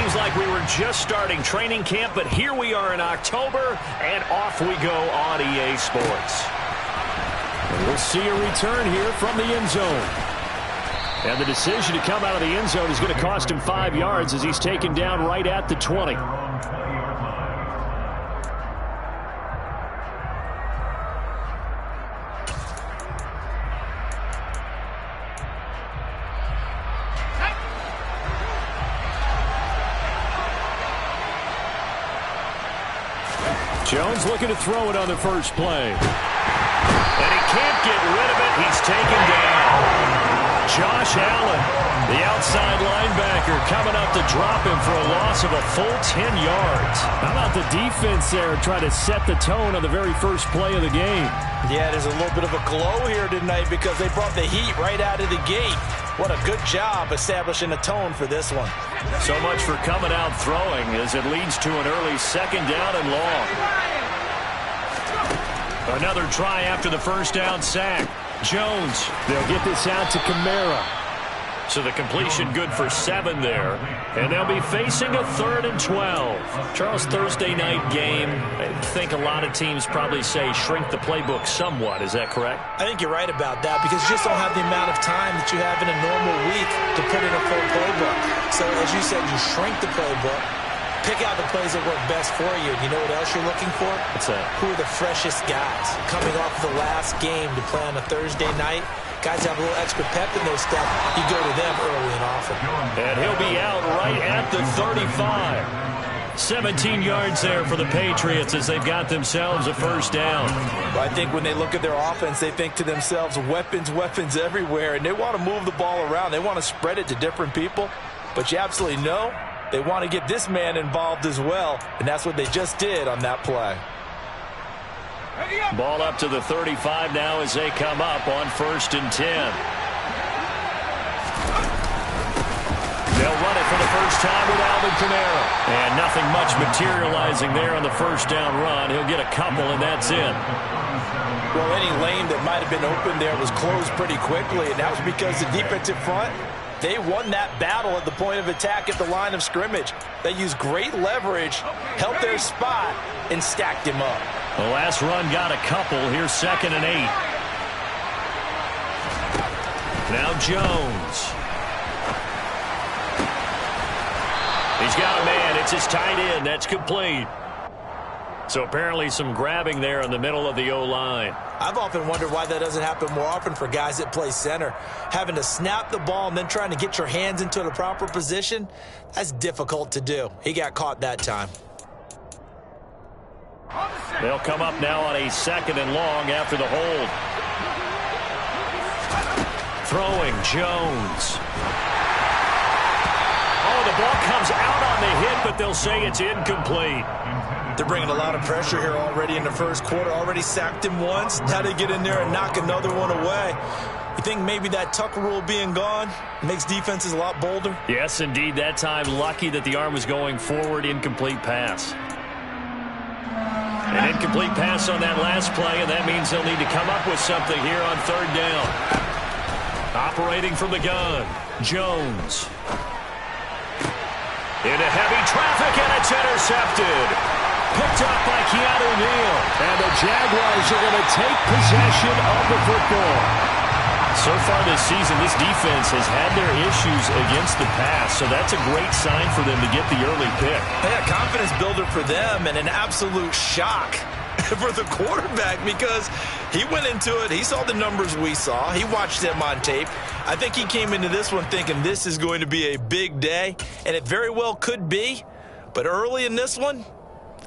Seems like we were just starting training camp, but here we are in October, and off we go on EA Sports. And we'll see a return here from the end zone. And the decision to come out of the end zone is going to cost him 5 yards as he's taken down right at the 20. Jones looking to throw it on the first play. And he can't get rid of it. He's taken down. Josh Allen, the outside linebacker, coming up to drop him for a loss of a full 10 yards. How about the defense there trying to set the tone on the very first play of the game? Yeah, there's a little bit of a glow here tonight because they brought the heat right out of the gate. What a good job establishing a tone for this one. So much for coming out throwing as it leads to an early second down and long. Another try after the first down sack. Jones. They'll get this out to Kamara. So the completion good for 7 there. And they'll be facing a 3rd and 12. Charles, Thursday night game, I think a lot of teams probably say shrink the playbook somewhat. Is that correct? I think you're right about that because you just don't have the amount of time that you have in a normal week to put in a full playbook. So as you said, you shrink the playbook. Pick out the plays that work best for you. You know what else you're looking for? What's that? Who are the freshest guys? Coming off the last game to play on a Thursday night, guys have a little extra pep in their step. You go to them early and often. And he'll be out right at the 35. 17 yards there for the Patriots as they've got themselves a first down. I think when they look at their offense, they think to themselves, weapons, weapons everywhere, and they want to move the ball around. They want to spread it to different people, but you absolutely know they want to get this man involved as well, and that's what they just did on that play. Ball up to the 35 now as they come up on 1st and 10. They'll run it for the first time with Alvin Kamara. And nothing much materializing there on the first down run. He'll get a couple, and that's it. Well, any lane that might have been open there was closed pretty quickly, and that was because the defensive front, they won that battle at the point of attack at the line of scrimmage. They used great leverage, held their spot, and stacked him up. The last run got a couple. Here's 2nd and 8. Now Jones. He's got a man. It's his tight end. That's complete. So apparently some grabbing there in the middle of the O-line. I've often wondered why that doesn't happen more often for guys that play center. Having to snap the ball and then trying to get your hands into the proper position, that's difficult to do. He got caught that time. They'll come up now on a 2nd and long after the hold. Throwing Jones. Oh, the ball comes out on the hit, but they'll say it's incomplete. They're bringing a lot of pressure here already in the first quarter. Already sacked him once. Now they get in there and knock another one away. You think maybe that Tucker rule being gone makes defenses a lot bolder? Yes, indeed. That time, lucky that the arm was going forward. Incomplete pass. An incomplete pass on that last play, and that means they'll need to come up with something here on 3rd down. Operating from the gun, Jones. Into heavy traffic, and it's intercepted. Picked up by Keanu Neal. And the Jaguars are going to take possession of the football. So far this season, this defense has had their issues against the pass, so that's a great sign for them to get the early pick. Yeah, confidence builder for them and an absolute shock for the quarterback because he went into it. He saw the numbers we saw. He watched them on tape. I think he came into this one thinking this is going to be a big day, and it very well could be. But early in this one,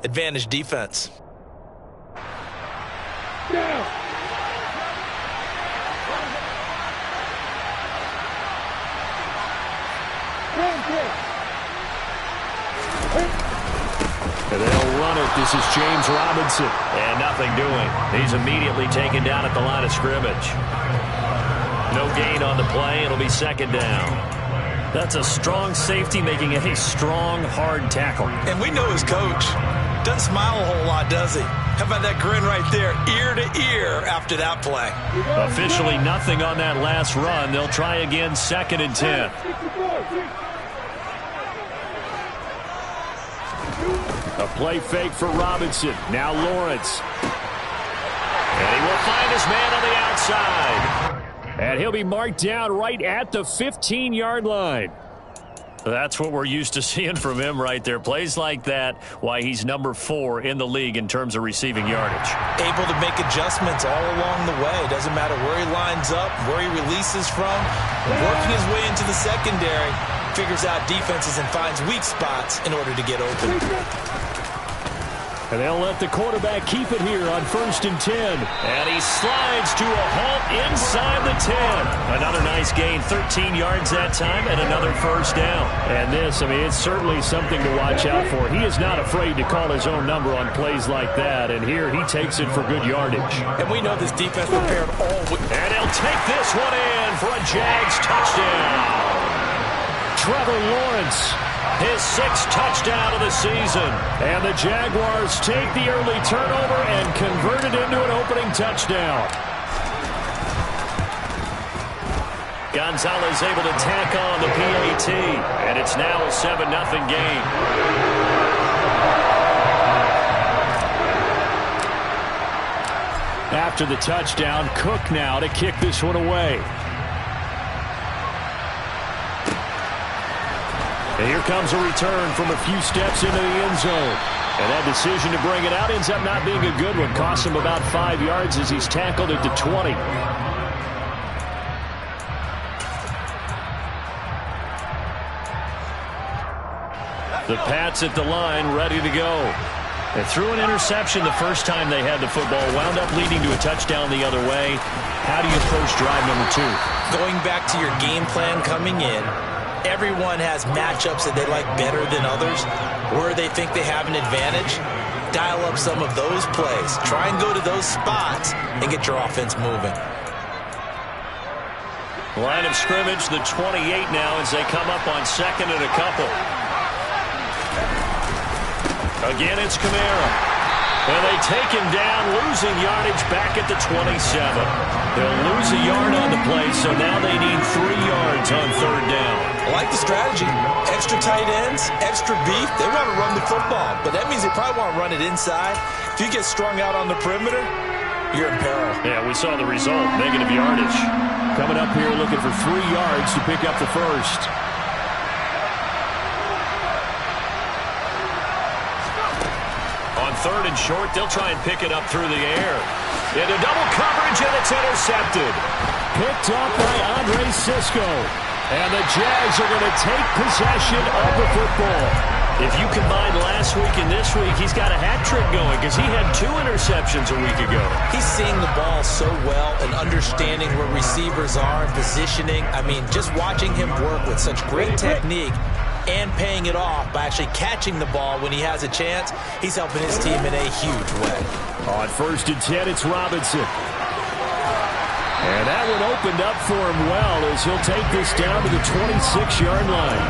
advantage defense. Yeah. And they'll run it. This is James Robinson. And nothing doing. He's immediately taken down at the line of scrimmage. No gain on the play. It'll be 2nd down. That's a strong safety making a strong, hard tackle. And we know his coach doesn't smile a whole lot, does he? How about that grin right there, ear to ear after that play? Officially nothing on that last run. They'll try again, 2nd and 10. A play fake for Robinson. Now Lawrence. And he will find his man on the outside. And he'll be marked down right at the 15-yard line. That's what we're used to seeing from him right there. Plays like that, why he's number 4 in the league in terms of receiving yardage. Able to make adjustments all along the way. Doesn't matter where he lines up, where he releases from. Working his way into the secondary. Figures out defenses and finds weak spots in order to get open. And they'll let the quarterback keep it here on 1st and 10. And he slides to a halt inside the 10. Another nice gain, 13 yards that time, and another first down. And this, I mean, it's certainly something to watch out for. He is not afraid to call his own number on plays like that. And here he takes it for good yardage. And we know this defense prepared all week. And he'll take this one in for a Jags touchdown. Trevor Lawrence. His 6th touchdown of the season. And the Jaguars take the early turnover and convert it into an opening touchdown. Gonzalez able to tack on the PAT. And it's now a 7-0 game. After the touchdown, Cook now to kick this one away. And here comes a return from a few steps into the end zone. And that decision to bring it out ends up not being a good one. Costs him about 5 yards as he's tackled at the 20. The Pats at the line, ready to go. They threw an interception the first time they had the football, wound up leading to a touchdown the other way. How do you approach drive number 2? Going back to your game plan coming in, everyone has matchups that they like better than others, where they think they have an advantage. Dial up some of those plays. Try and go to those spots and get your offense moving. Line of scrimmage, the 28 now as they come up on 2nd and a couple. Again, it's Kamara. And they take him down, losing yardage back at the 27. They'll lose a yard on the play, so now they need 3 yards on 3rd down. I like the strategy. Extra tight ends, extra beef. They want to run the football, but that means they probably want to run it inside. If you get strung out on the perimeter, you're in peril. Yeah, we saw the result, negative yardage. Coming up here looking for 3 yards to pick up the first. On 3rd and short, they'll try and pick it up through the air. Into double coverage, and it's intercepted. Picked off by Andre Sisco. And the Jags are going to take possession of the football. If you combine last week and this week, he's got a hat trick going because he had 2 interceptions a week ago. He's seeing the ball so well and understanding where receivers are and positioning. I mean, just watching him work with such great technique and paying it off by actually catching the ball when he has a chance, he's helping his team in a huge way. On 1st and 10, it's Robinson. And that one opened up for him well as he'll take this down to the 26-yard line.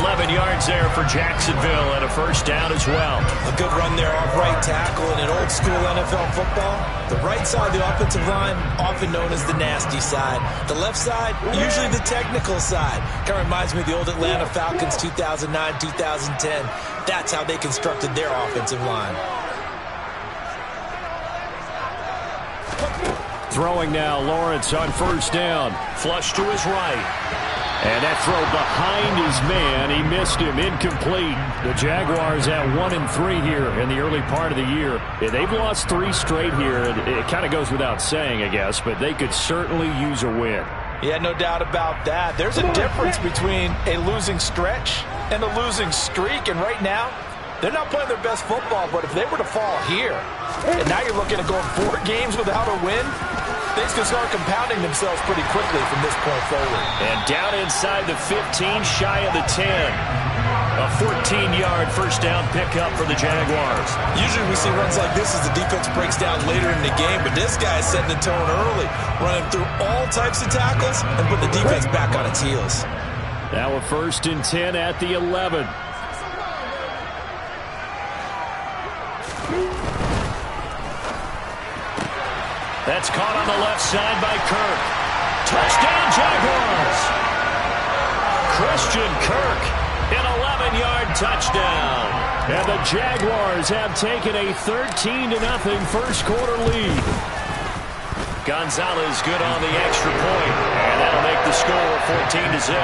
11 yards there for Jacksonville and a first down as well. A good run there off right tackle in an old-school NFL football. The right side of the offensive line, often known as the nasty side. The left side, usually the technical side. Kind of reminds me of the old Atlanta Falcons 2009-2010. That's how they constructed their offensive line. Throwing now, Lawrence on 1st down. Flush to his right. And that throw behind his man, he missed him, incomplete. The Jaguars at 1-3 here in the early part of the year. They've lost 3 straight here, and it kind of goes without saying, I guess, but they could certainly use a win. Yeah, no doubt about that. There's a difference between a losing stretch and a losing streak, and right now, they're not playing their best football, but if they were to fall here, and now you're looking at going 4 games without a win, things can start compounding themselves pretty quickly from this point forward. And down inside the 15, shy of the 10. A 14-yard first down pickup for the Jaguars. Usually we see runs like this as the defense breaks down later in the game, but this guy is setting the tone early, running through all types of tackles and putting the defense back on its heels. Now a 1st and 10 at the 11. That's caught on the left side by Kirk. Touchdown, Jaguars! Christian Kirk An 11-yard touchdown. And the Jaguars have taken a 13-0 first quarter lead. Gonzalez good on the extra point, and that'll make the score 14-0.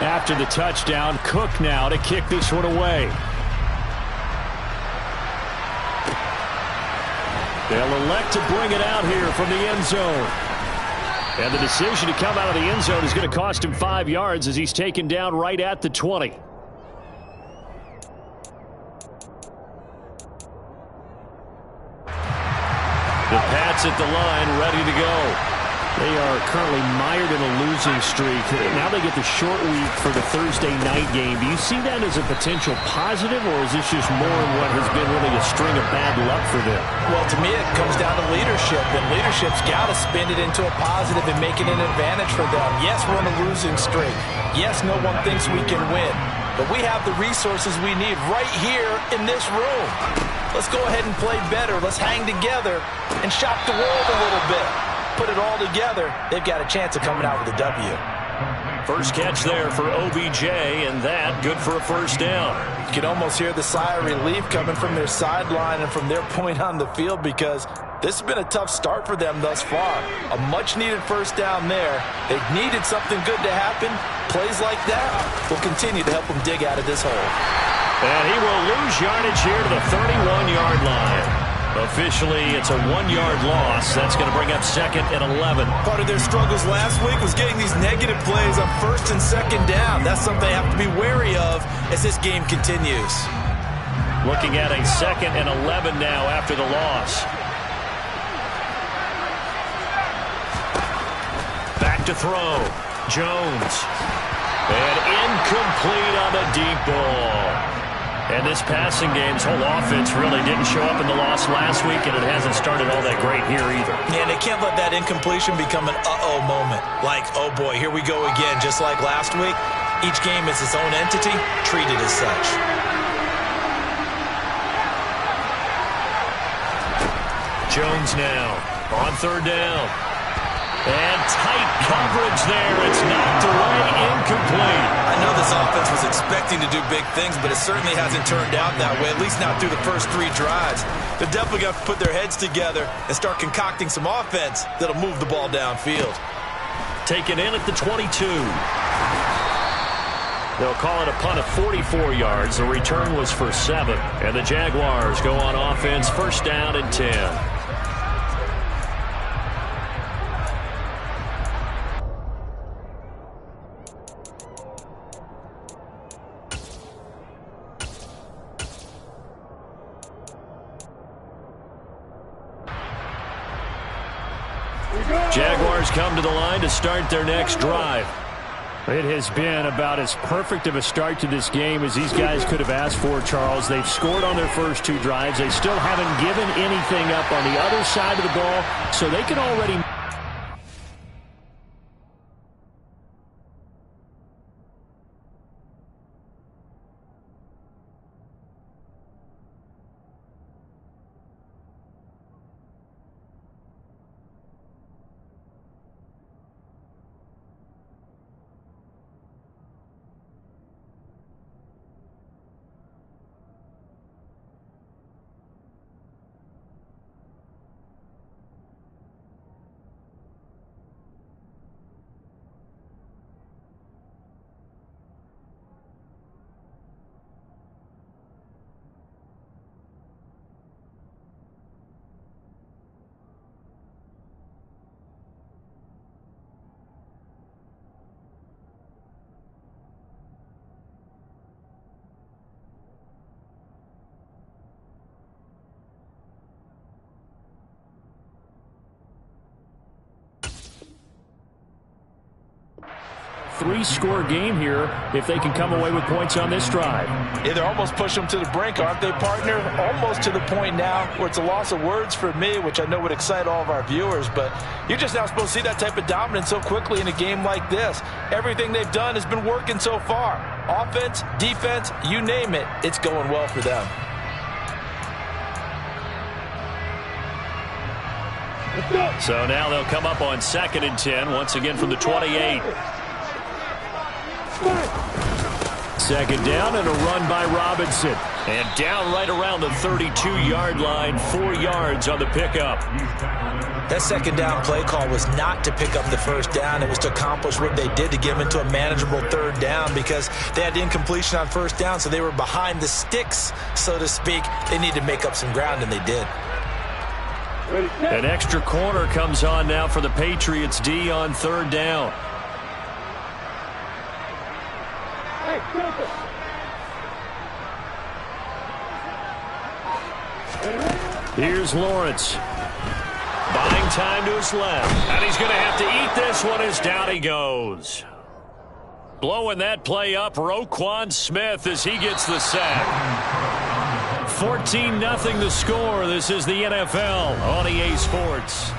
After the touchdown, Cook now to kick this one away. They'll elect to bring it out here from the end zone. And the decision to come out of the end zone is going to cost him 5 yards as he's taken down right at the 20. The Pats at the line, ready to go. They are currently mired in a losing streak. Now they get the short week for the Thursday night game. Do you see that as a potential positive, or is this just more of what has been really a string of bad luck for them? Well, to me, it comes down to leadership, and leadership's got to spin it into a positive and make it an advantage for them. Yes, we're on a losing streak. Yes, no one thinks we can win, but we have the resources we need right here in this room. Let's go ahead and play better. Let's hang together and shock the world a little bit. Put it all together, they've got a chance of coming out with a W. First catch there for OBJ, and that good for a first down. You can almost hear the sigh of relief coming from their sideline and from their point on the field, because this has been a tough start for them thus far. A much-needed first down there. They've needed something good to happen. Plays like that will continue to help them dig out of this hole. And he will lose yardage here to the 31-yard line. Officially, it's a 1-yard loss. That's going to bring up second and 11. Part of their struggles last week was getting these negative plays on first and second down. That's something they have to be wary of as this game continues. Looking at a second and 11 now after the loss. Back to throw. Jones. And incomplete on the deep ball. And this passing game's whole offense really didn't show up in the loss last week, and it hasn't started all that great here either. Yeah, and they can't let that incompletion become an uh-oh moment. Like, oh boy, here we go again, just like last week. Each game is its own entity, treated as such. Jones now on third down. And tight coverage there. It's knocked away, incomplete. I know this offense was expecting to do big things, but it certainly hasn't turned out that way, at least not through the first 3 drives. They're definitely going to put their heads together and start concocting some offense that'll move the ball downfield. Taken in at the 22. They'll call it a punt of 44 yards. The return was for 7. And the Jaguars go on offense, first down and 10. Jaguars come to the line to start their next drive. It has been about as perfect of a start to this game as these guys could have asked for, Charles. They've scored on their first 2 drives. They still haven't given anything up on the other side of the ball, so they can already... Three-score game here if they can come away with points on this drive. Yeah, they're almost push them to the brink, aren't they, partner? Almost to the point now where it's a loss of words for me, which I know would excite all of our viewers, but you're just now supposed to see that type of dominance so quickly in a game like this. Everything they've done has been working so far. Offense, defense, you name it, it's going well for them. So now they'll come up on 2nd and 10, once again from the 28. Second down and a run by Robinson. And down right around the 32-yard line, 4 yards on the pickup. That second down play call was not to pick up the first down. It was to accomplish what they did, to get them into a manageable third down, because they had incompletion on first down, so they were behind the sticks, so to speak. They needed to make up some ground, and they did. An extra corner comes on now for the Patriots D on 3rd down. Here's Lawrence. Buying time to his left. And he's going to have to eat this one as down he goes. Blowing that play up, Roquan Smith, as he gets the sack. 14-0 the score. This is the NFL on EA Sports.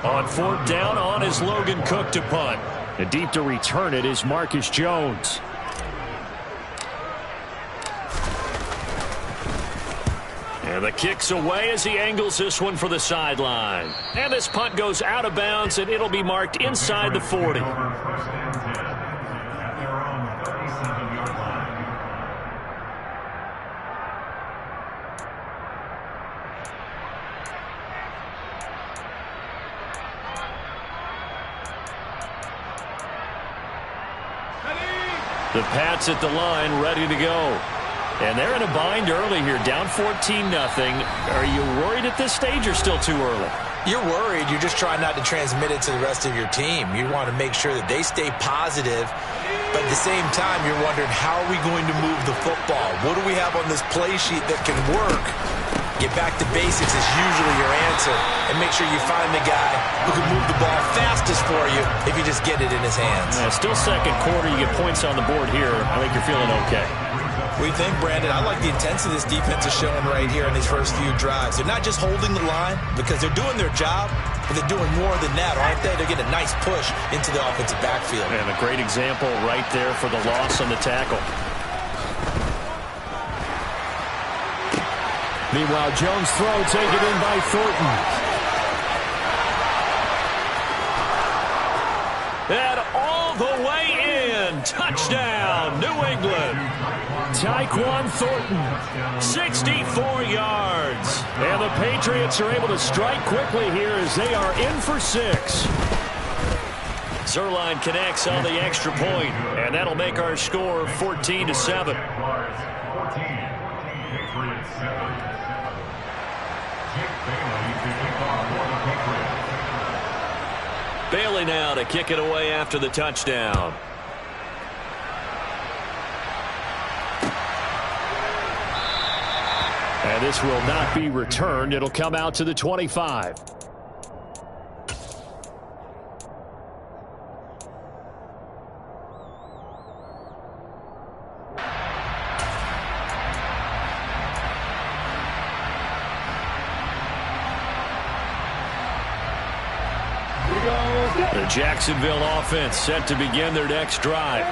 On 4th down, on is Logan Cook to punt. And deep to return it is Marcus Jones. And the kick's away as he angles this one for the sideline. And this punt goes out of bounds, and it'll be marked inside the 40. The Pats at the line, ready to go. And they're in a bind early here, down 14-0. Are you worried at this stage or still too early? You're worried. You're just trying not to transmit it to the rest of your team. You want to make sure that they stay positive, but at the same time, you're wondering, how are we going to move the football? What do we have on this play sheet that can work? Get back to basics is usually your answer, and make sure you find the guy who can move the ball fastest for you if you just get it in his hands. Yeah, still second quarter. You get points on the board here. I think you're feeling okay. We think, Brandon, I like the intensity this defense is showing right here in these first few drives. They're not just holding the line because they're doing their job, but they're doing more than that, aren't they? They're getting a nice push into the offensive backfield. And a great example right there for the loss on the tackle. Meanwhile, Jones' throw taken in by Thornton. And all the way in. Touchdown, New England. Tyquan Thornton, 64 yards. And the Patriots are able to strike quickly here as they are in for 6. Zerline connects on the extra point, and that'll make our score 14-7. Bailey now to kick it away after the touchdown. And this will not be returned. It'll come out to the 25. The Jacksonville offense set to begin their next drive.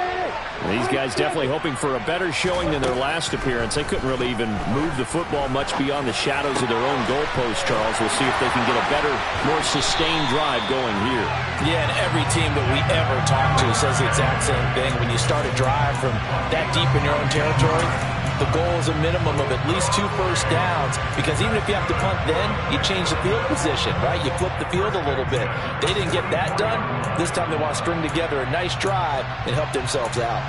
These guys definitely hoping for a better showing than their last appearance. They couldn't really even move the football much beyond the shadows of their own goalpost, Charles. We'll see if they can get a better, more sustained drive going here. Yeah, and every team that we ever talk to says the exact same thing. When you start a drive from that deep in your own territory, the goal is a minimum of at least 2 first downs, because even if you have to punt then, you change the field position, right? You flip the field a little bit. They didn't get that done. This time they want to string together a nice drive and help themselves out.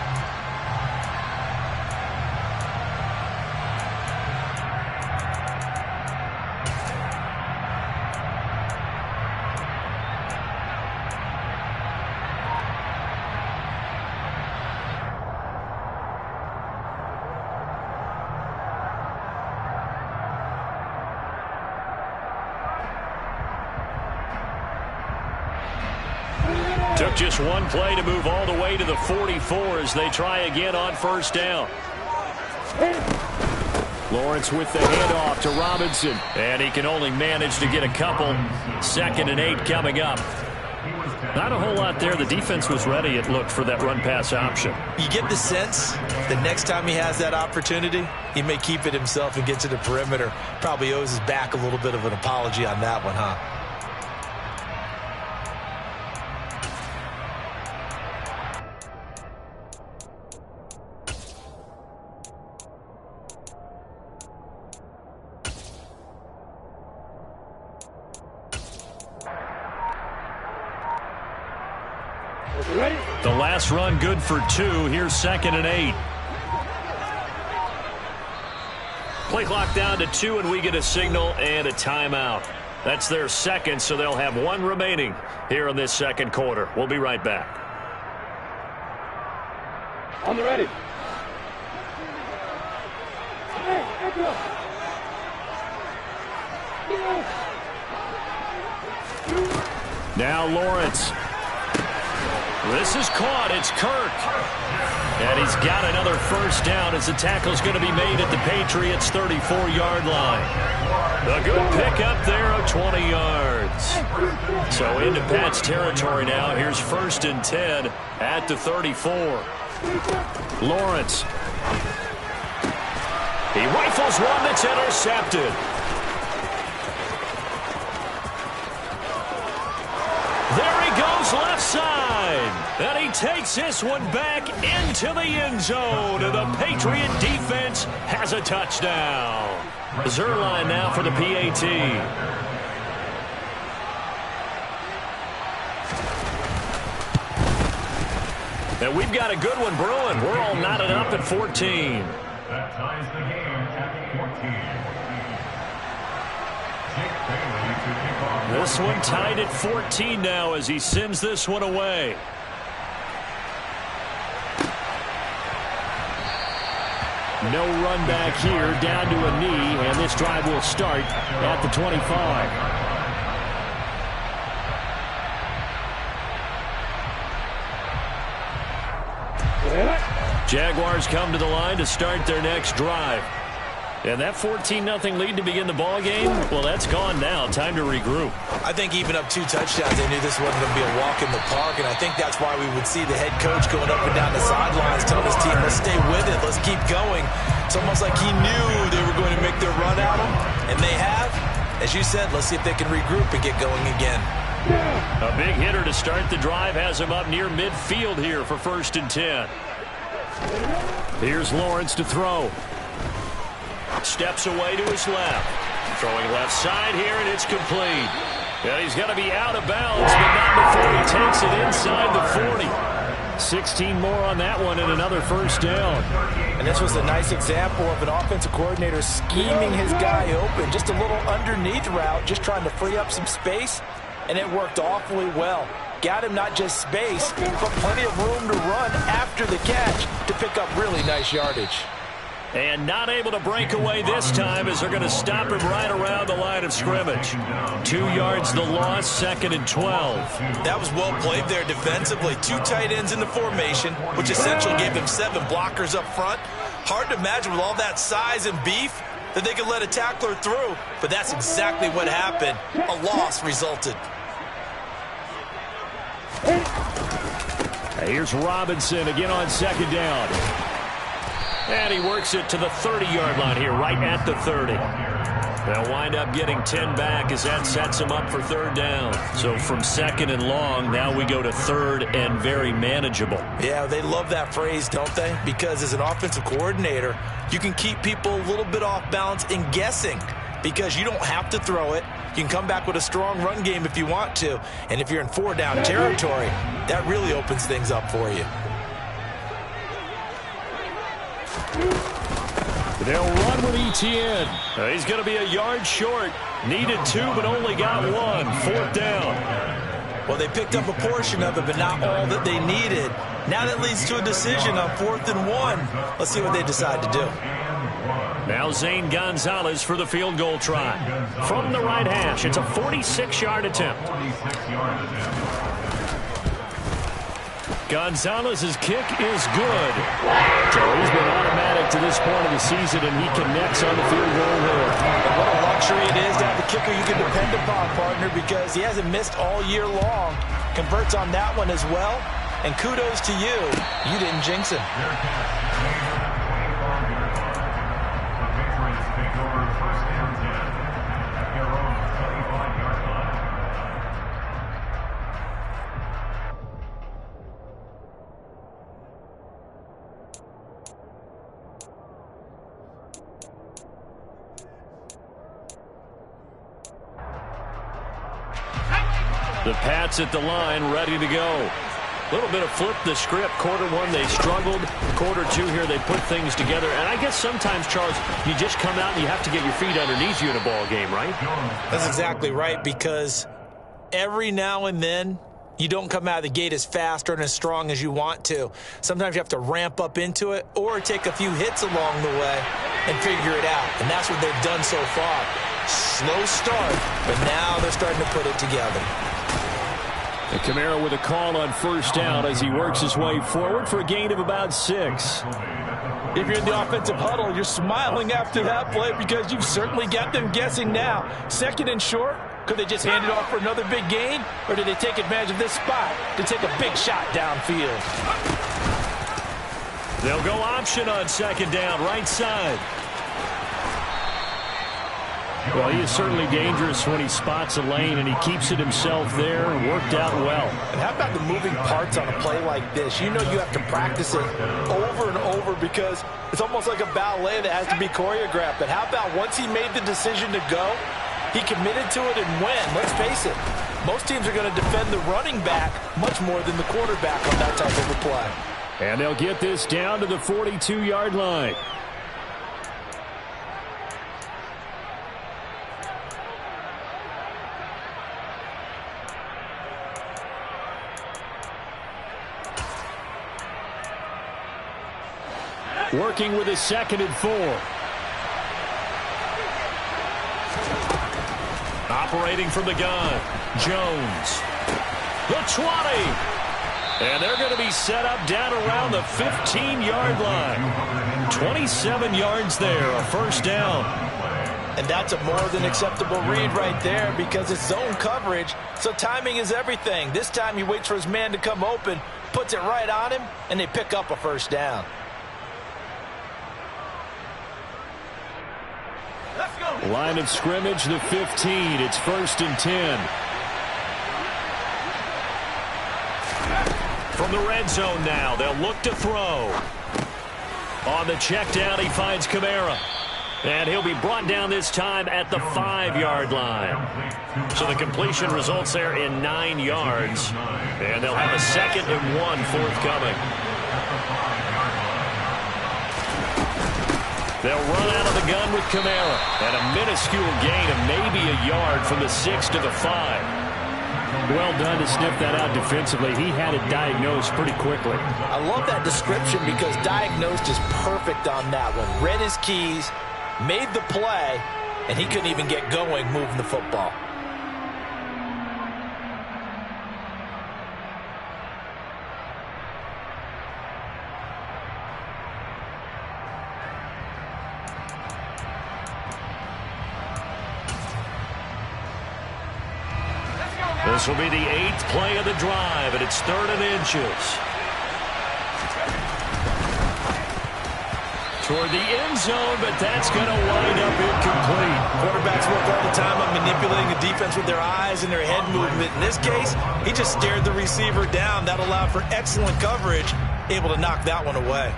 Took just one play to move all the way to the 44 as they try again on first down. Lawrence with the handoff to Robinson. And he can only manage to get a couple. 2nd and 8 coming up. Not a whole lot there. The defense was ready, it looked, for that run-pass option. You get the sense that next time he has that opportunity, he may keep it himself and get to the perimeter. Probably owes his back a little bit of an apology on that one, huh? The last run good for 2. Here's 2nd and 8. Play clock down to 2, and we get a signal and a timeout. That's their second, so they'll have 1 remaining here in this second quarter. We'll be right back. On the ready. Now Lawrence. This is caught. It's Kirk. And he's got another first down as the tackle's going to be made at the Patriots' 34-yard line. A good pickup there of 20 yards. So into Pat's territory now. Here's 1st and 10 at the 34. Lawrence. He rifles one that's intercepted. There he goes left side. And he takes this one back into the end zone. And the Patriot defense has a touchdown. Zerline now for the PAT. And we've got a good one brewing. We're all knotted up at 14. That ties the game at 14. This one tied at 14 now as he sends this one away. No run back here, down to a knee, and this drive will start at the 25. Jaguars come to the line to start their next drive. And that 14-0 lead to begin the ball game, well, that's gone now. Time to regroup. I think even up 2 touchdowns, they knew this wasn't going to be a walk in the park, and I think that's why we would see the head coach going up and down the sidelines telling his team, let's stay with it, let's keep going. It's almost like he knew they were going to make their run at him, and they have. As you said, let's see if they can regroup and get going again. A big hitter to start the drive has him up near midfield here for 1st and 10. Here's Lawrence to throw. Steps away to his left. Throwing left side here, and it's complete. And he's going to be out of bounds, but not before he takes it inside the 40. 16 more on that one and another first down. And this was a nice example of an offensive coordinator scheming his guy open. Just a little underneath route, just trying to free up some space, and it worked awfully well. Got him not just space, but plenty of room to run after the catch to pick up really nice yardage. And not able to break away this time as they're going to stop him right around the line of scrimmage. 2 yards the loss, 2nd and 12. That was well played there defensively. 2 tight ends in the formation, which essentially gave them 7 blockers up front. Hard to imagine with all that size and beef that they could let a tackler through, but that's exactly what happened. A loss resulted. Here's Robinson again on 2nd down. And he works it to the 30-yard line here, right at the 30. They'll wind up getting 10 back as that sets him up for 3rd down. So from 2nd and long, now we go to 3rd and very manageable. Yeah, they love that phrase, don't they? Because as an offensive coordinator, you can keep people a little bit off balance and guessing because you don't have to throw it. You can come back with a strong run game if you want to. And if you're in 4-down territory, that really opens things up for you. They'll run with Etienne. He's going to be a yard short. Needed 2, but only got 1. 4th down. Well, they picked up a portion of it, but not all that they needed. Now that leads to a decision on 4th and 1. Let's see what they decide to do. Now Zane Gonzalez for the field goal try. From the right hash, it's a 46-yard attempt. Gonzalez's kick is good. So he's been automatic to this point of the season, and he connects on the field goal there. What a luxury it is to have a kicker you can depend upon, partner, because he hasn't missed all year long. converts on that one as well. And kudos to you. You didn't jinx him. The Patriots take over first down 10 at their own 25-yard line. The Pats at the line, ready to go. A little bit of flip the script. Quarter one, they struggled. Quarter two here, they put things together. And I guess sometimes, Charles, you just come out and you have to get your feet underneath you in a ball game, right? That's exactly right, because every now and then, you don't come out of the gate as fast or as strong as you want to. Sometimes you have to ramp up into it or take a few hits along the way and figure it out. And that's what they've done so far. Slow start, but now they're starting to put it together. And Kamara with a call on first down as he works his way forward for a gain of about 6. If you're in the offensive huddle, you're smiling after that play because you've certainly got them guessing now. Second and short, could they just hand it off for another big gain? Or did they take advantage of this spot to take a big shot downfield? They'll go option on second down, right side. Well, he is certainly dangerous when he spots a lane, and he keeps it himself there. Worked out well. And how about the moving parts on a play like this? You know you have to practice it over and over because it's almost like a ballet that has to be choreographed. But how about once he made the decision to go, he committed to it and went. Let's face it, most teams are going to defend the running back much more than the quarterback on that type of a play. And they'll get this down to the 42-yard line. Working with his 2nd and 4. Operating from the gun, Jones. The 20. And they're going to be set up down around the 15-yard line. 27 yards there, a first down. And that's a more than acceptable read right there because it's zone coverage, so timing is everything. This time he waits for his man to come open, puts it right on him, and they pick up a first down. Line of scrimmage, the 15. It's 1st and 10. From the red zone now, they'll look to throw. On the check down, he finds Kamara. And he'll be brought down this time at the 5-yard line. So the completion results there in 9 yards. And they'll have a 2nd and 1 forthcoming. They'll run out of the gun with Kamara. And a minuscule gain of maybe a yard from the 6 to the 5. Well done to sniff that out defensively. He had it diagnosed pretty quickly. I love that description because diagnosed is perfect on that one. Read his keys, made the play, and he couldn't even get going moving the football. This will be the 8th play of the drive, and it's 3rd and inches. Toward the end zone, but that's going to wind up incomplete. Quarterbacks work all the time on manipulating the defense with their eyes and their head movement. In this case, he just stared the receiver down. That allowed for excellent coverage, able to knock that one away.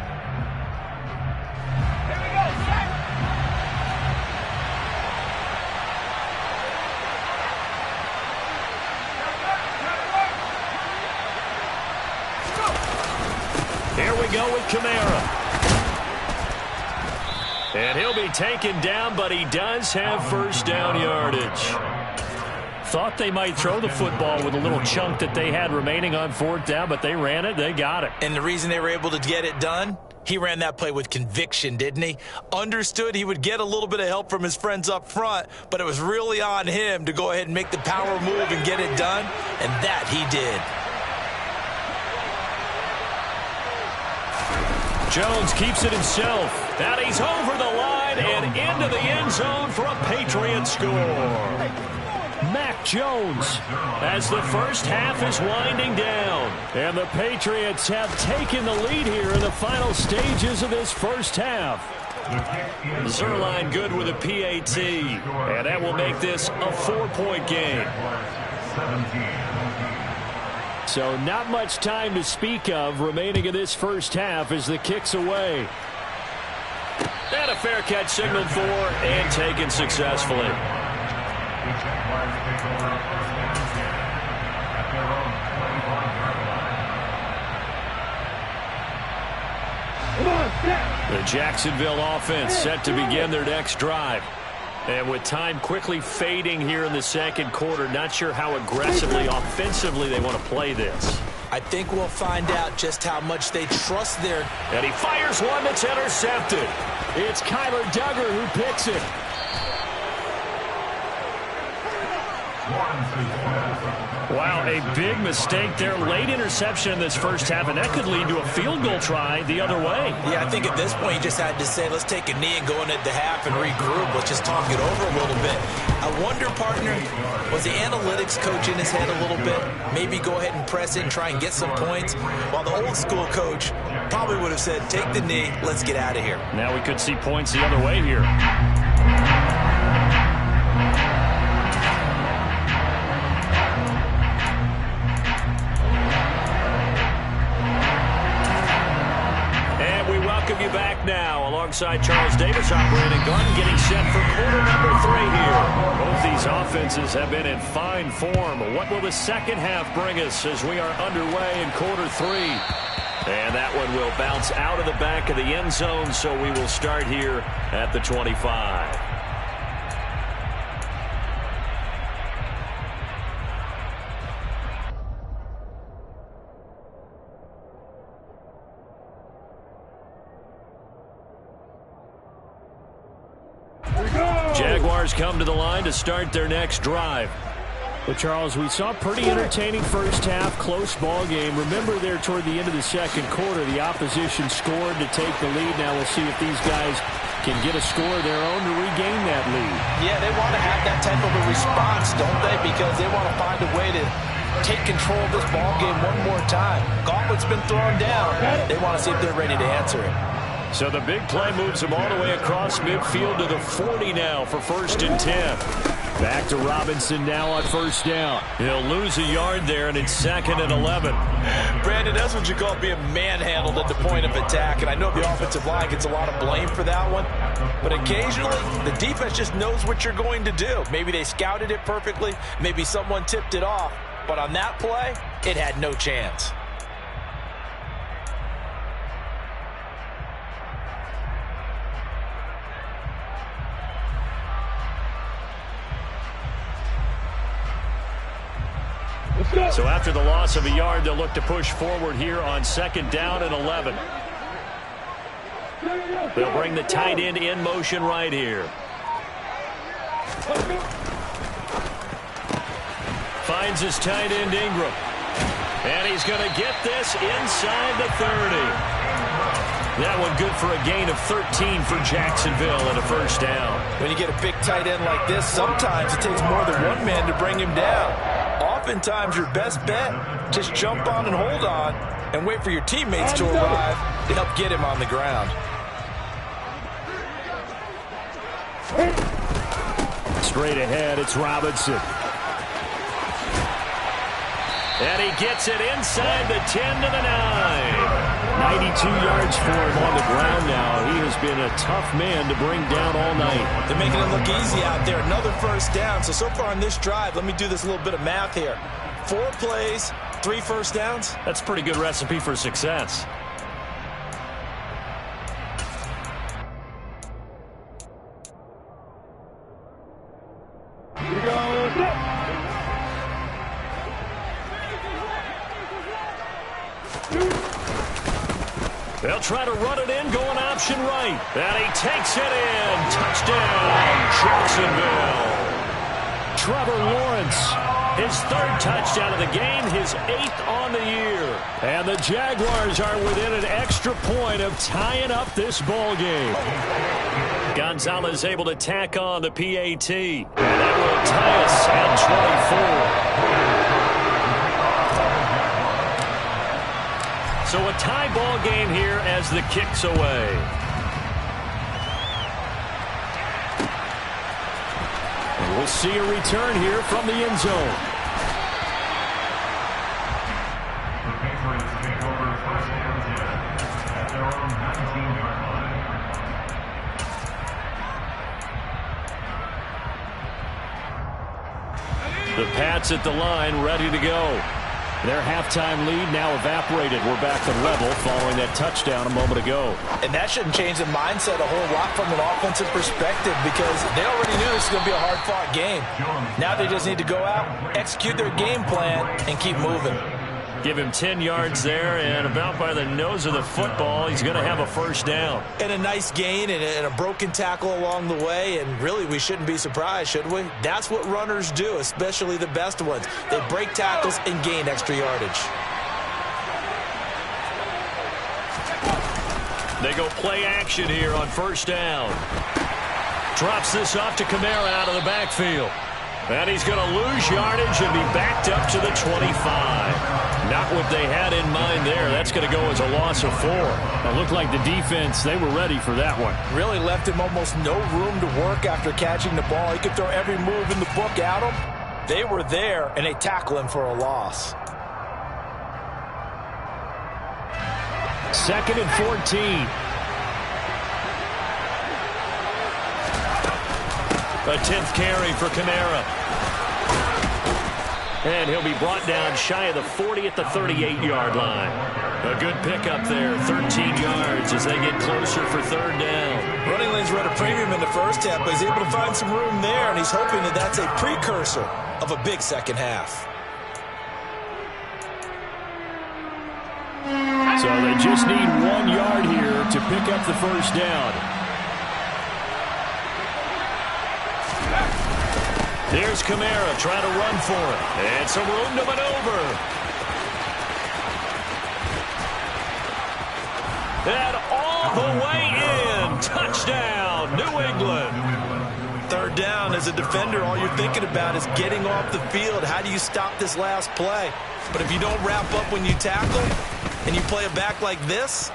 Here we go with Kamara. And he'll be taken down, but he does have first down yardage. Thought they might throw the football with a little chunk that they had remaining on 4th down, but they ran it, they got it. And the reason they were able to get it done, he ran that play with conviction, didn't he? Understood he would get a little bit of help from his friends up front, but it was really on him to go ahead and make the power move and get it done, and that he did. Jones keeps it himself. And he's over the line and into the end zone for a Patriots score. Mac Jones, as the first half is winding down. And the Patriots have taken the lead here in the final stages of this first half. Zerline good with a PAT, and that will make this a 4-point game. So not much time to speak of remaining in this first half as the kick's away. And a fair catch signaled for and taken successfully. The Jacksonville offense set to begin their next drive. And with time quickly fading here in the second quarter, not sure how aggressively, offensively they want to play this. I think we'll find out just how much they trust their... And he fires one that's intercepted. It's Kyler Duggar who picks it. Wow, a big mistake there. Late interception in this first half, and that could lead to a field goal try the other way. Yeah, I think at this point you just had to say, let's take a knee and go into the half and regroup. Let's just talk it over a little bit. I wonder, partner, was the analytics coach in his head a little bit? Maybe go ahead and press it and try and get some points? While the old school coach probably would have said, take the knee, let's get out of here. Now we could see points the other way here. Welcome you back now alongside Charles Davis, I'm Brandon Glenn, getting set for quarter number 3 here. Both these offenses have been in fine form. What will the second half bring us as we are underway in quarter 3? And that one will bounce out of the back of the end zone, so we will start here at the 25. Jaguars come to the line to start their next drive. Well, Charles, we saw a pretty entertaining first half, close ball game. Remember there toward the end of the second quarter, the opposition scored to take the lead. Now we'll see if these guys can get a score of their own to regain that lead. Yeah, they want to have that type of a response, don't they? Because they want to find a way to take control of this ball game one more time. Gauntlet's been thrown down. They want to see if they're ready to answer it. So the big play moves them all the way across midfield to the 40 now for 1st and 10. Back to Robinson now on first down. He'll lose a yard there, and it's 2nd and 11. Brandon, that's what you call being manhandled at the point of attack. And I know the offensive line gets a lot of blame for that one. But occasionally, the defense just knows what you're going to do. Maybe they scouted it perfectly. Maybe someone tipped it off. But on that play, it had no chance. So after the loss of a yard, they'll look to push forward here on 2nd down and 11. They'll bring the tight end in motion right here. Finds his tight end Ingram. And he's going to get this inside the 30. That one good for a gain of 13 for Jacksonville and a 1st down. When you get a big tight end like this, sometimes it takes more than one man to bring him down. Oftentimes, your best bet, just jump on and hold on and wait for your teammates to arrive to help get him on the ground. Straight ahead, it's Robinson. And he gets it inside the 10 to the 9. 92 yards for him on the ground now. He has been a tough man to bring down all night. They're making it look easy out there. Another 1st down. So far on this drive, let me do this little bit of math here. 4 plays, 3 1st downs. That's a pretty good recipe for success. They'll try to run it in, going option right. And he takes it in. Touchdown, Jacksonville. Trevor Lawrence, his 3rd touchdown of the game, his 8th on the year. And the Jaguars are within an extra point of tying up this ball game. Gonzalez able to tack on the PAT. And that will tie us at 24. So a tie ball game here as the kick's away. And we'll see a return here from the end zone. The Patriots take over first and 10 at their own 19-yard line. The Pats at the line, ready to go. Their halftime lead now evaporated. We're back to level following that touchdown a moment ago. And that shouldn't change the mindset a whole lot from an offensive perspective because they already knew this was going to be a hard-fought game. Now they just need to go out, execute their game plan, and keep moving. Give him 10 yards there, and about by the nose of the football, he's going to have a first down. And a nice gain and a broken tackle along the way, and really we shouldn't be surprised, should we? That's what runners do, especially the best ones. They break tackles and gain extra yardage. They go play action here on first down. Drops this off to Kamara out of the backfield. And he's going to lose yardage and be backed up to the 25. Not what they had in mind there. That's going to go as a loss of 4. It looked like the defense, they were ready for that one. Really left him almost no room to work after catching the ball. He could throw every move in the book at him. They were there, and they tackle him for a loss. 2nd and 14. A 10th carry for Kamara. And he'll be brought down shy of the 40 at the 38-yard line. A good pickup there, 13 yards as they get closer for third down. Running lanes were at a premium in the first half, but he's able to find some room there, and he's hoping that that's a precursor of a big second half. So they just need 1 yard here to pick up the first down. Here's Kamara trying to run for it. And some room to maneuver. And all the way in. Touchdown, New England. Third down, as a defender, all you're thinking about is getting off the field. How do you stop this last play? But if you don't wrap up when you tackle and you play it back like this,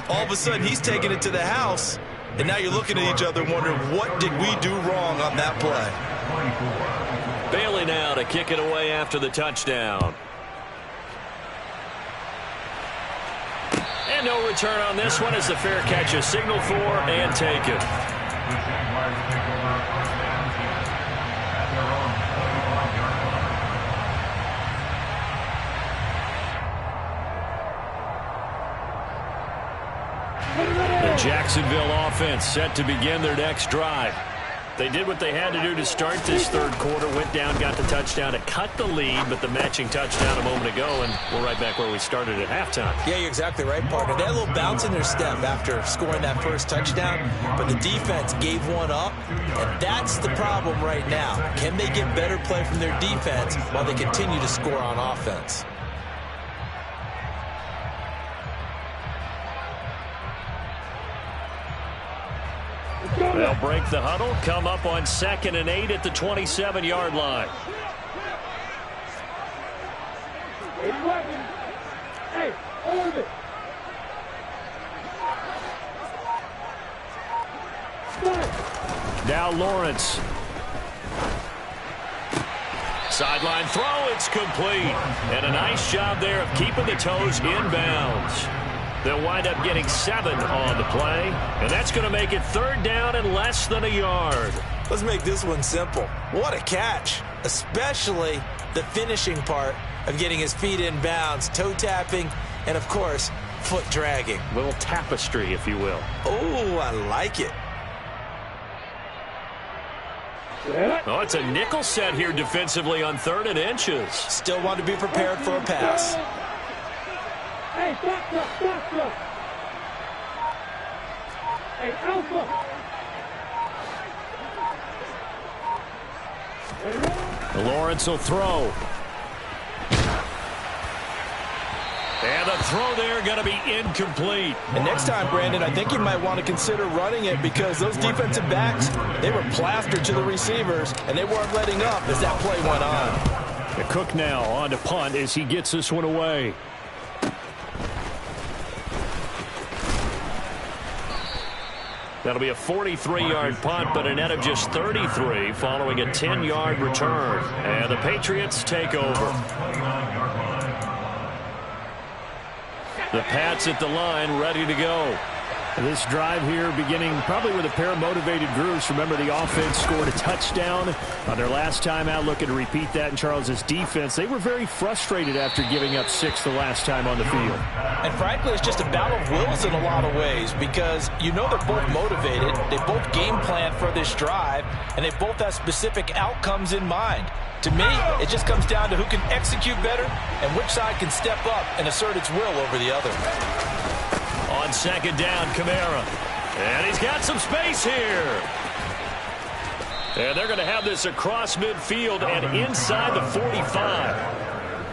all of a sudden he's taking it to the house. And now you're looking at each other wondering, what did we do wrong on that play? Bailey now to kick it away after the touchdown. And no return on this one as the fair catch is signaled for and taken. The Jaguars take over first and 10 at their own 45-yard line. The Jacksonville offense set to begin their next drive. They did what they had to do to start this third quarter, went down, got the touchdown to cut the lead, but the matching touchdown a moment ago, and we're right back where we started at halftime. Yeah, you're exactly right, partner. They had a little bounce in their step after scoring that first touchdown, but the defense gave one up, and that's the problem right now. Can they get better play from their defense while they continue to score on offense? They'll break the huddle, come up on 2nd and 8 at the 27-yard line. Now Lawrence. Sideline throw, it's complete. And a nice job there of keeping the toes inbounds. They'll wind up getting 7 on the play, and that's going to make it third down and less than a yard. Let's make this one simple. What a catch, especially the finishing part of getting his feet in bounds, toe tapping, and, of course, foot dragging. A little tapestry, if you will. Oh, I like it. Oh, it's a nickel set here defensively on 3rd and inches. Still want to be prepared for a pass. Hey, doctor! Hey, Alpha! Lawrence will throw. And the throw there going to be incomplete. And next time, Brandon, I think you might want to consider running it because those defensive backs, they were plastered to the receivers, and they weren't letting up as that play went on. The Cook now on to punt as he gets this one away. That'll be a 43-yard punt, but a net of just 33 following a 10-yard return. And the Patriots take over. The Pats at the line, ready to go. This drive here beginning probably with a pair of motivated groups. Remember, the offense scored a touchdown on their last time out. Looking to repeat that in Charles's defense. They were very frustrated after giving up 6 the last time on the field. And frankly, it's just a battle of wills in a lot of ways because you know they're both motivated. They both game plan for this drive, and they both have specific outcomes in mind. To me, it just comes down to who can execute better and which side can step up and assert its will over the other. On second down, Kamara. And he's got some space here. And they're going to have this across midfield and inside the 45.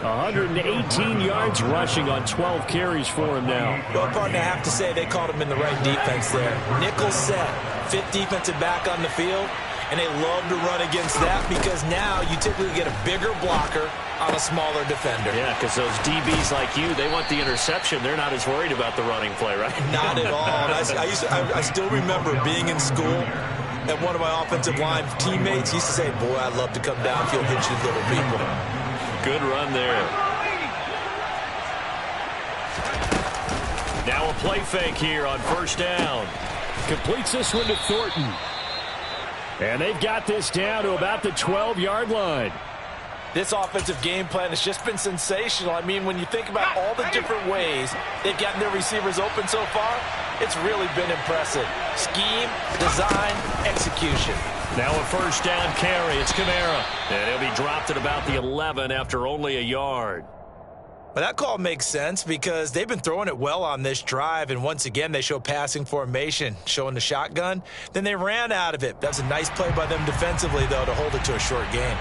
118 yards rushing on 12 carries for him now. Well, partner, I have to say they called him in the right defense there. Nickel set, fifth defensive back on the field, and they love to run against that because now you typically get a bigger blocker on a smaller defender. Yeah, because those DBs like you, they want the interception. They're not as worried about the running play, right? Not at all. I still remember being in school, and one of my offensive line teammates used to say, boy, I'd love to come downfield, hit you little people. Good run there. Now a play fake here on first down. Completes this one to Thornton. And they've got this down to about the 12-yard line. This offensive game plan has just been sensational. I mean, when you think about all the different ways they've gotten their receivers open so far, it's really been impressive. Scheme, design, execution. Now a first down carry. It's Kamara. And he'll be dropped at about the 11 after only a yard. Well, that call makes sense because they've been throwing it well on this drive, and once again they show passing formation, showing the shotgun. Then they ran out of it. That's a nice play by them defensively, though, to hold it to a short gain.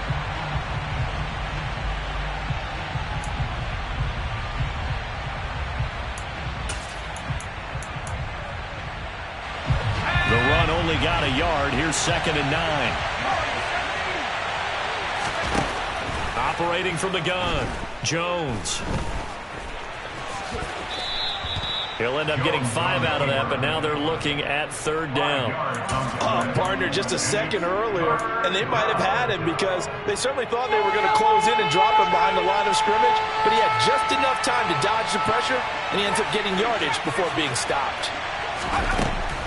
The run only got a yard. Here's 2nd and 9. Operating from the gun, Jones. He'll end up getting 5 out of that, but now they're looking at 3rd down. Oh, partner, just a second earlier, and they might have had him because they certainly thought they were going to close in and drop him behind the line of scrimmage, but he had just enough time to dodge the pressure, and he ends up getting yardage before being stopped.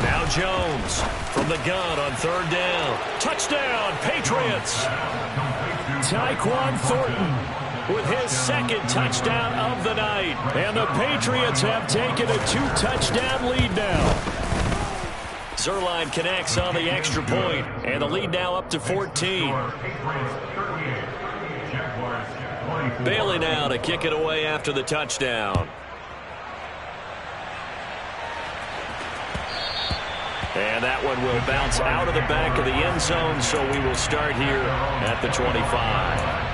Now Jones from the gun on 3rd down. Touchdown, Patriots. Tyquan Thornton with his 2nd touchdown of the night. And the Patriots have taken a 2-touchdown lead now. Zerline connects on the extra point, and the lead now up to 14. Bailey now to kick it away after the touchdown. And that one will bounce out of the back of the end zone, so we will start here at the 25.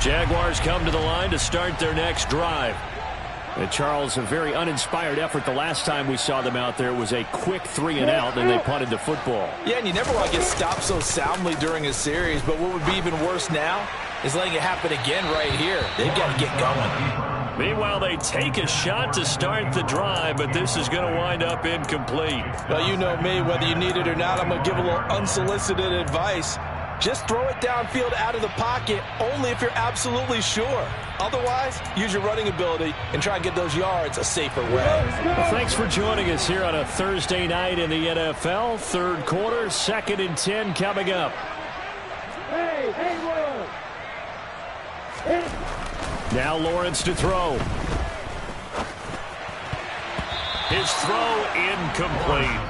Jaguars come to the line to start their next drive. And Charles, a very uninspired effort. The last time we saw them out there was a quick 3-and-out, and they punted the football. Yeah, and you never want to get stopped so soundly during a series, but what would be even worse now is letting it happen again right here. They've got to get going. Meanwhile, they take a shot to start the drive, but this is going to wind up incomplete. Well, you know me, whether you need it or not, I'm going to give a little unsolicited advice. Just throw it downfield out of the pocket only if you're absolutely sure. Otherwise, use your running ability and try and get those yards a safer way. Well, thanks for joining us here on a Thursday night in the NFL. 3rd quarter, 2nd and 10 coming up. Hey, Now Lawrence to throw. His throw incomplete.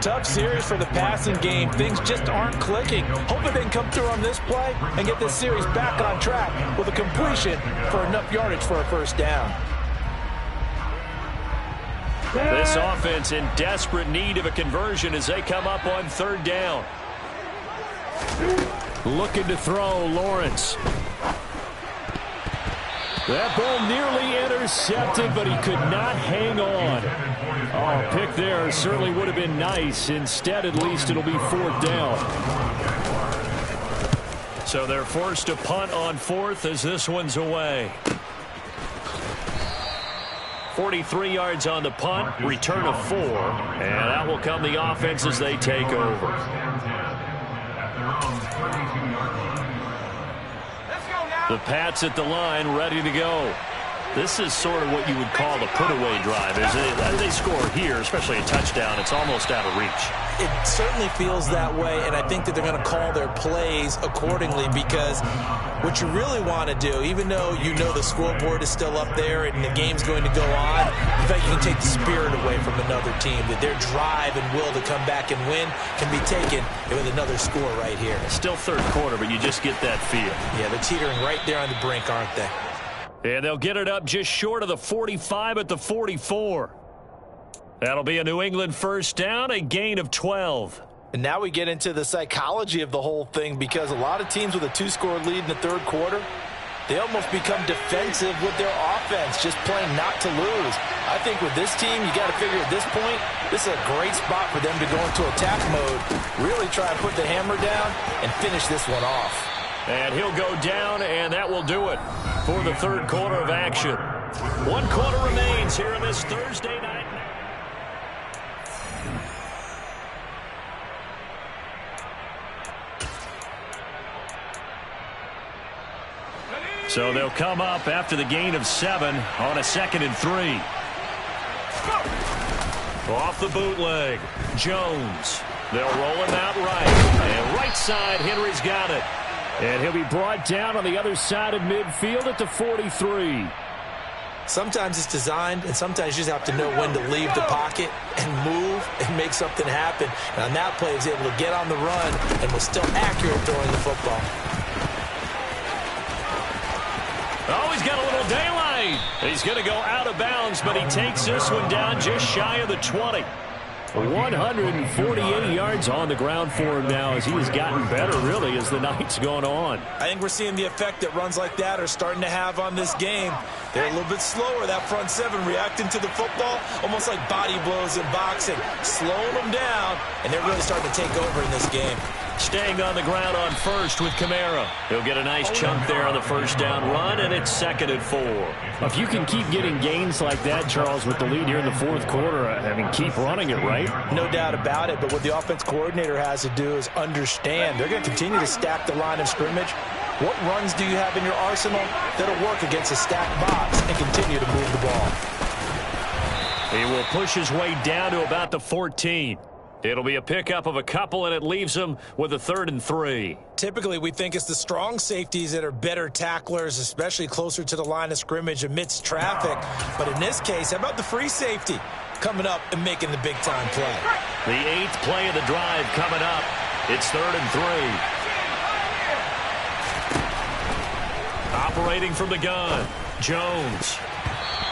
Tough series for the passing game. Things just aren't clicking. Hoping they can come through on this play and get this series back on track with a completion for enough yardage for a first down. This offense in desperate need of a conversion as they come up on 3rd down. Looking to throw, Lawrence. That ball nearly intercepted, but he could not hang on. Oh, pick there certainly would have been nice. Instead, at least it'll be 4th down. So they're forced to punt on 4th as this one's away. 43 yards on the punt, return of 4, and out will come the offense as they take over. The Pats at the line, ready to go. This is sort of what you would call a put-away drive. As they score here, especially a touchdown, it's almost out of reach. It certainly feels that way, and I think that they're going to call their plays accordingly, because what you really want to do, even though you know the scoreboard is still up there and the game's going to go on, in fact, you can take the spirit away from another team, that their drive and will to come back and win can be taken with another score right here. Still 3rd quarter, but you just get that feel. Yeah, they're teetering right there on the brink, aren't they? And they'll get it up just short of the 45 at the 44. That'll be a New England 1st down, a gain of 12. And now we get into the psychology of the whole thing, because a lot of teams with a 2-score lead in the 3rd quarter, they almost become defensive with their offense, just playing not to lose. I think with this team, you got to figure at this point, this is a great spot for them to go into attack mode, really try and put the hammer down and finish this one off. And he'll go down, and that will do it for the 3rd quarter of action. 1 quarter remains here on this Thursday night. So they'll come up after the gain of 7 on a 2nd and 3. Off the bootleg, Jones. They'll roll him out right. And right side, Henry's got it. And he'll be brought down on the other side of midfield at the 43. Sometimes it's designed, and sometimes you just have to know when to leave the pocket and move and make something happen. And on that play, he was able to get on the run and was still accurate throwing the football. Oh, he's got a little daylight. He's going to go out of bounds, but he takes this one down just shy of the 20. 148 yards on the ground for him now, as he has gotten better, really, as the night's gone on. I think we're seeing the effect that runs like that are starting to have on this game. They're a little bit slower, that front 7, reacting to the football, almost like body blows in boxing, slowing them down, and they're really starting to take over in this game. Staying on the ground on 1st with Kamara. He'll get a nice chunk there on the 1st down run, and it's 2nd and 4. If you can keep getting gains like that, Charles, with the lead here in the 4th quarter, I mean, keep running it, right? No doubt about it, but what the offense coordinator has to do is understand they're going to continue to stack the line of scrimmage. What runs do you have in your arsenal that'll work against a stacked box and continue to move the ball? He will push his way down to about the 14. It'll be a pickup of a couple, and it leaves him with a 3rd and 3. Typically, we think it's the strong safeties that are better tacklers, especially closer to the line of scrimmage amidst traffic. But in this case, how about the free safety coming up and making the big-time play? The 8th play of the drive coming up. It's 3rd and 3. Operating from the gun, Jones.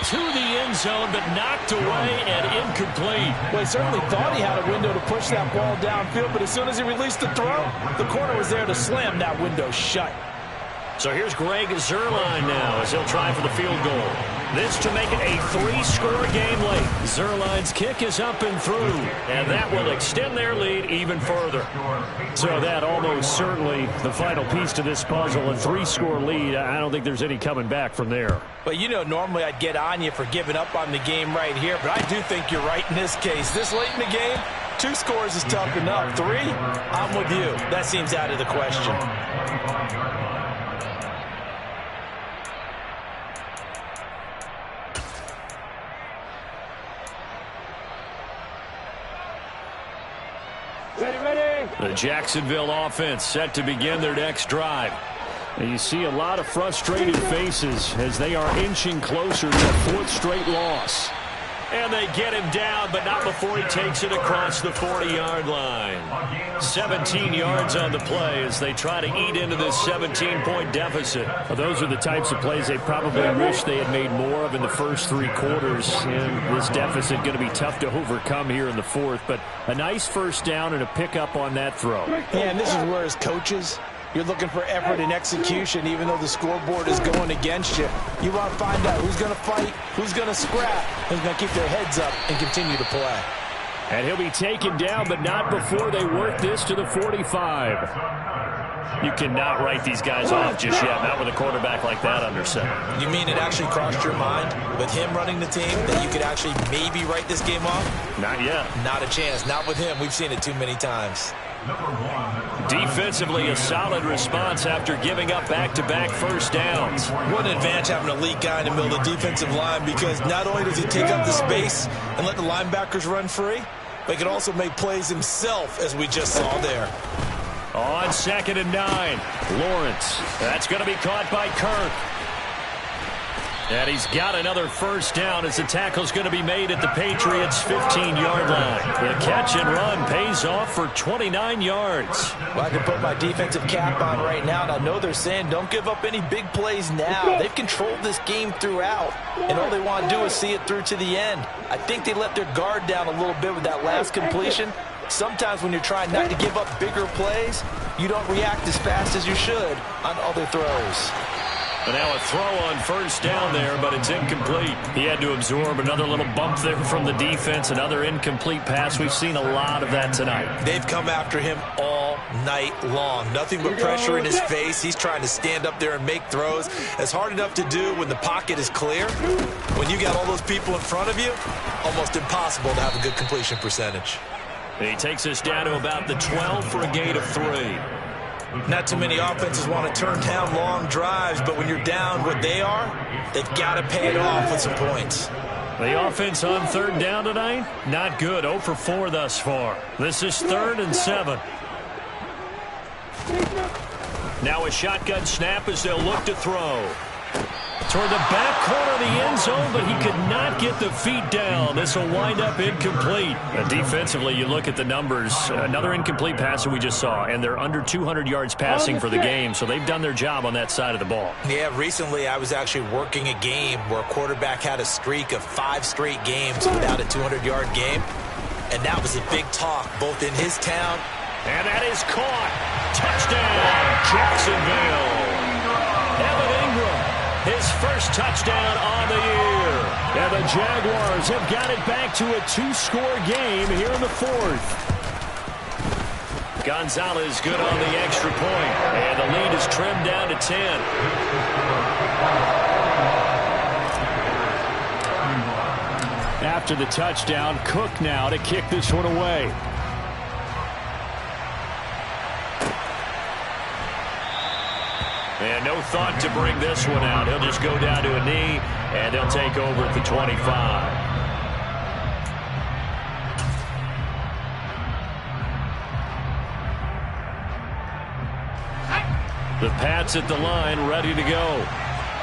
To the end zone, but knocked away and incomplete. Well, he certainly thought he had a window to push that ball downfield, but as soon as he released the throw, the corner was there to slam that window shut. So here's Greg Zuerlein now as he'll try for the field goal. This to make it a 3-score game late. Zuerlein's kick is up and through, and that will extend their lead even further. So that almost certainly the final piece to this puzzle, a 3-score lead. I don't think there's any coming back from there. But you know, normally I'd get on you for giving up on the game right here, but I do think you're right in this case. This late in the game, 2 scores is tough enough. 3, I'm with you. That seems out of the question. The Jacksonville offense set to begin their next drive. And you see a lot of frustrated faces as they are inching closer to a 4th straight loss. And they get him down, but not before he takes it across the 40-yard line. 17 yards on the play as they try to eat into this 17-point deficit. Well, those are the types of plays they probably wish they had made more of in the first 3 quarters. And this deficit going to be tough to overcome here in the fourth. But a nice first down and a pickup on that throw. Yeah, and this is where as coaches, you're looking for effort and execution, even though the scoreboard is going against you. You want to find out who's going to fight, who's going to scrap, who's going to keep their heads up and continue to play. And he'll be taken down, but not before they work this to the 45. You cannot write these guys off just yet, not with a quarterback like that under center. You mean it actually crossed your mind with him running the team that you could actually maybe write this game off? Not yet. Not a chance. Not with him. We've seen it too many times. Defensively, a solid response after giving up back-to-back first downs. What an advantage having an elite guy in the middle of the defensive line, because not only does he take up the space and let the linebackers run free, but he can also make plays himself, as we just saw there. On 2nd and 9, Lawrence. That's going to be caught by Kirk. And he's got another first down as the tackle's going to be made at the Patriots' 15-yard line. The catch and run pays off for 29 yards. Well, I can put my defensive cap on right now, and I know they're saying don't give up any big plays now. They've controlled this game throughout, and all they want to do is see it through to the end. I think they let their guard down a little bit with that last completion. Sometimes when you're trying not to give up bigger plays, you don't react as fast as you should on other throws. But now a throw on first down there, but it's incomplete. He had to absorb another little bump there from the defense, another incomplete pass. We've seen a lot of that tonight. They've come after him all night long. Nothing but pressure in his face. He's trying to stand up there and make throws. It's hard enough to do when the pocket is clear. When you got all those people in front of you, almost impossible to have a good completion percentage. He takes us down to about the 12 for a gain of 3. Not too many offenses want to turn down long drives, but when you're down what they are, they've got to pay it off with some points. The offense on 3rd down tonight, not good. 0 for 4 thus far. This is 3rd and 7. Now a shotgun snap as they'll look to throw. Toward the back corner of the end zone, but he could not get the feet down. This will wind up incomplete. Defensively, you look at the numbers. Another incomplete pass that we just saw, and they're under 200 yards passing for the game, so they've done their job on that side of the ball. Yeah, recently I was actually working a game where a quarterback had a streak of 5 straight games without a 200-yard game, and that was a big talk both in his town. And that is caught. Touchdown, Jacksonville. Evan Ingram. His first touchdown on the year. And the Jaguars have got it back to a 2-score game here in the 4th. Gonzalez good on the extra point. And the lead is trimmed down to 10. After the touchdown, Cook now to kick this one away. And no thought to bring this one out. He'll just go down to a knee, and they'll take over at the 25. The Pats at the line, ready to go.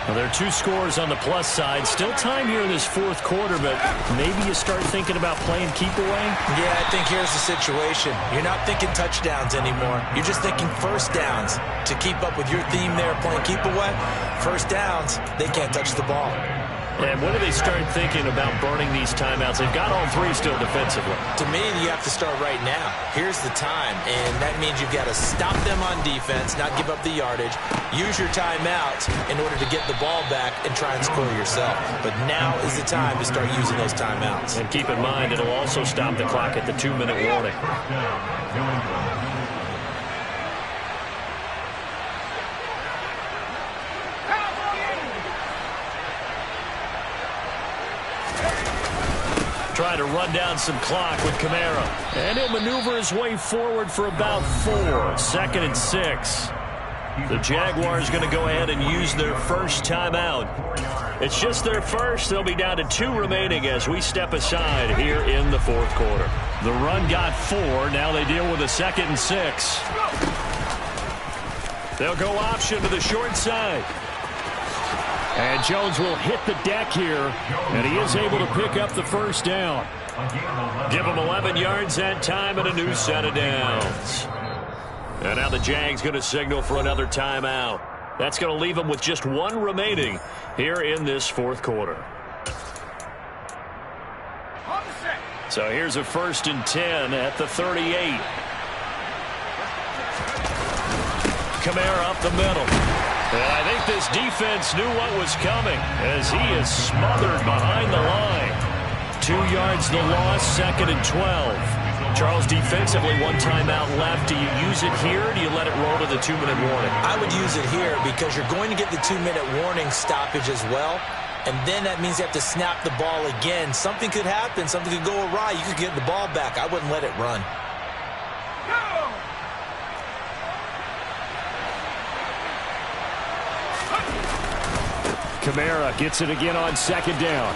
Well, there are 2 scores on the plus side. Still time here in this 4th quarter, but maybe you start thinking about playing keep away? Yeah, I think here's the situation. You're not thinking touchdowns anymore. You're just thinking first downs. To keep up with your theme there, playing keep away, first downs, they can't touch the ball. And when do they start thinking about burning these timeouts? They've got all 3 still defensively. To me, you have to start right now. Here's the time, and that means you've got to stop them on defense, not give up the yardage, use your timeouts in order to get the ball back and try and score yourself. But now is the time to start using those timeouts. And keep in mind, it'll also stop the clock at the 2-minute warning. Trying to run down some clock with Kamara. And he'll maneuver his way forward for about 4. 2nd and 6. The Jaguars going to go ahead and use their first timeout. It's just their first. They'll be down to 2 remaining as we step aside here in the 4th quarter. The run got 4. Now they deal with a 2nd and 6. They'll go option to the short side. And Jones will hit the deck here, and he is able to pick up the first down. Give him 11 yards that time and a new set of downs. And now the Jags going to signal for another timeout. That's going to leave them with just one remaining here in this fourth quarter. So here's a 1st and 10 at the 38. Kamara up the middle. And I think this defense knew what was coming as he is smothered behind the line. 2 yards the loss, 2nd and 12. Charles, defensively, one timeout left. Do you use it here, or do you let it roll to the 2-minute warning? I would use it here because you're going to get the 2-minute warning stoppage as well. And then that means you have to snap the ball again. Something could happen. Something could go awry. You could get the ball back. I wouldn't let it run. Kamara gets it again on 2nd down.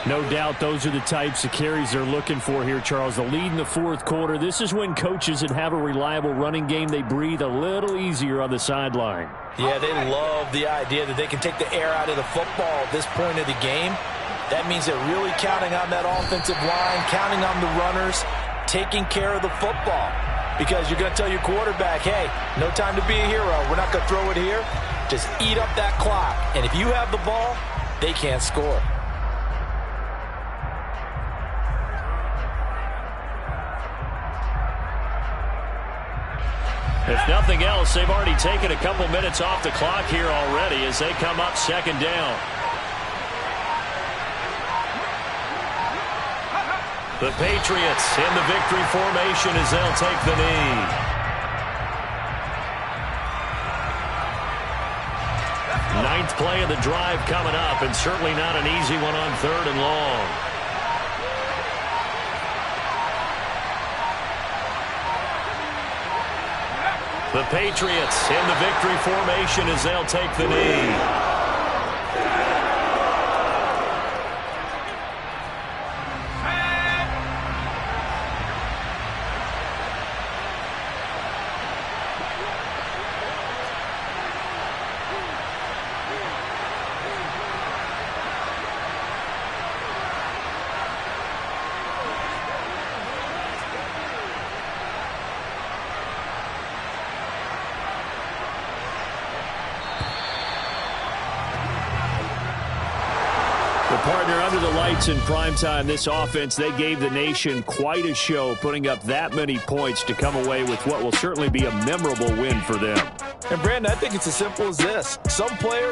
No doubt those are the types of carries they're looking for here, Charles. The lead in the fourth quarter. This is when coaches that have a reliable running game, they breathe a little easier on the sideline. Yeah, they love the idea that they can take the air out of the football at this point of the game. That means they're really counting on that offensive line, counting on the runners, taking care of the football. Because you're going to tell your quarterback, hey, no time to be a hero. We're not going to throw it here. Just eat up that clock. And if you have the ball, they can't score. If nothing else, they've already taken a couple minutes off the clock here already as they come up 2nd down. The Patriots in the victory formation as they'll take the knee. Ninth play of the drive coming up, and certainly not an easy one on 3rd and long. The Patriots in the victory formation as they'll take the knee. Partner, under the lights in primetime, this offense, they gave the nation quite a show, putting up that many points to come away with what will certainly be a memorable win for them. And, Brandon, I think it's as simple as this. Some players